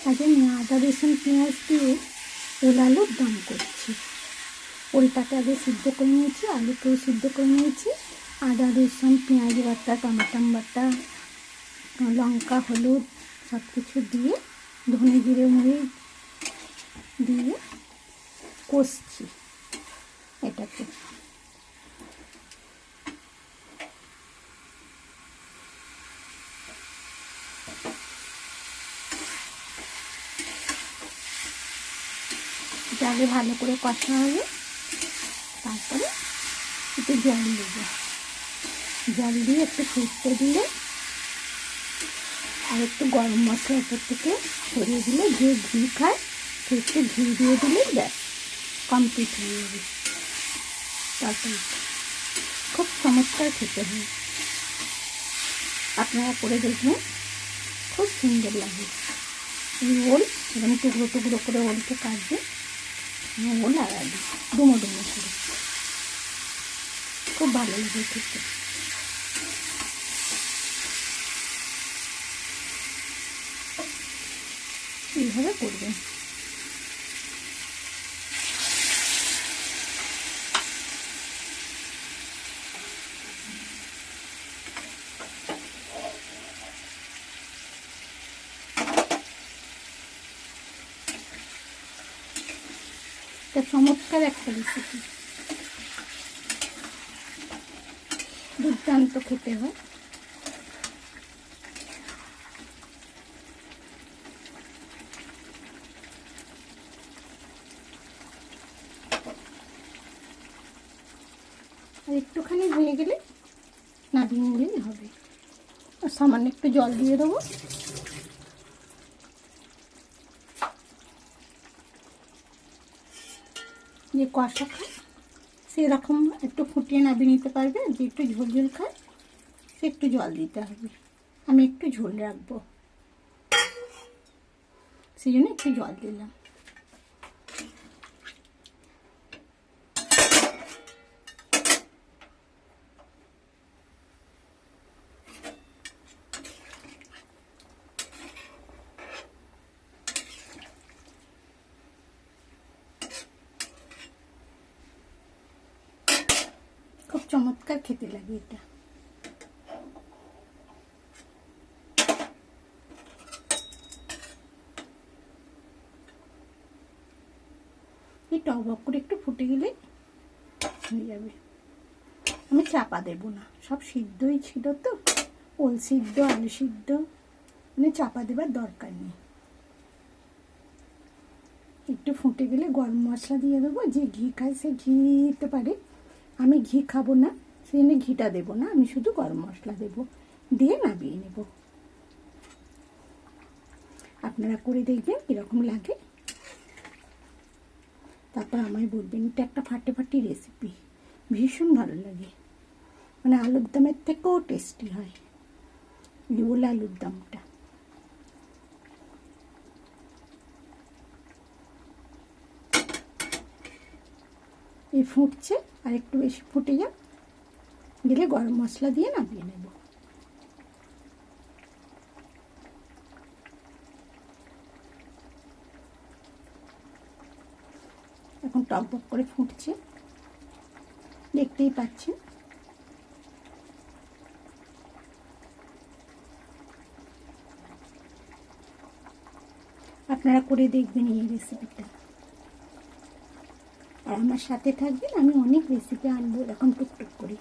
আগে আদা রসুন পেঁয়াজ দিয়ে ওল আলুর দম করছি। ওলটাকে আগে সিদ্ধ করে নিয়েছি, আলুকেও সিদ্ধ করে নিয়েছি। আদা রসুন পেঁয়াজ বাটা, টমেটো বাটা, লঙ্কা হলুদ সব কিছু দিয়ে ধনে জিরে মরিচ দিয়ে কষছি এটাকে। এটা আগে ভালো করে কষা হবে, তারপরে একটু জল দেবো। জল দিয়ে একটু ফুটতে দিলে আর একটু গরম মশলা উপর থেকে ছড়িয়ে দিলে, যে ঘি খায় সে একটু ঘি দিয়ে দিলে ব্যাস কমপ্লিট হয়ে যাবে। তারপরে খুব চমৎকার খেতে হয়, আপনারা করে দেখবেন, খুব সুন্দর লাগে। এই ওল এরকম টুকরো টুকরো করে ওলকে কাটবে, ওল আর আলু ডুমো ডুমো করে, খুব ভালো লাগে খেতে। এইভাবে করবেন। এটা চমৎকার একটা রেসিপি, দুর্দান্ত খেতে হয়। আর একটুখানি হয়ে গেলে নামিয়ে নিলেই হবে। আর সামান্য একটু জল দিয়ে দেবো। যে কষা খায় সেরকম একটু ফুটিয়ে নামিয়ে নিতে পারবে, যে একটু ঝোল ঝোল খায় সে একটু জল দিতে হবে। আমি একটু ঝোল রাখবো, সেই জন্য একটু জল দিলাম। খুব চমৎকার খেতে লাগে এটা। এই টক করে একটু ফুটে গেলে হয়ে যাবে। আমি চাপা দেবো না, সব সিদ্ধই ছিল তো, ওল সিদ্ধ আলু সিদ্ধ, মানে চাপা দেবার দরকার নেই। একটু ফুটে গেলে গরম মশলা দিয়ে দেবো। যে ঘি খায় সে ঘি দিতে পারে, আমি ঘি খাবো না, সেই জন্য ঘিটা দেবো না, আমি শুধু গরম মশলা দেবো, দিয়ে নামিয়ে নেব। আপনারা করে দেখবেন কীরকম লাগে, তারপর আমায় বলবেন। এটা একটা ফাটাফাটি রেসিপি, ভীষণ ভালো লাগে, মানে আলুর দমের থেকেও টেস্টি হয় ওল আলুর দমটা। এই ফুটছে, আর একটু বেশি ফুটে যাক, গেলে গরম মশলা দিয়ে নামিয়ে নেব। এখন টক টক করে ফুটছে, দেখতেই পাচ্ছেন। আপনারা করে দেখবেন এই রেসিপিটা, আর আমার সাথে থাকবেন। আমি অনেক রেসিপি আনবো এখন টুকটুক করে।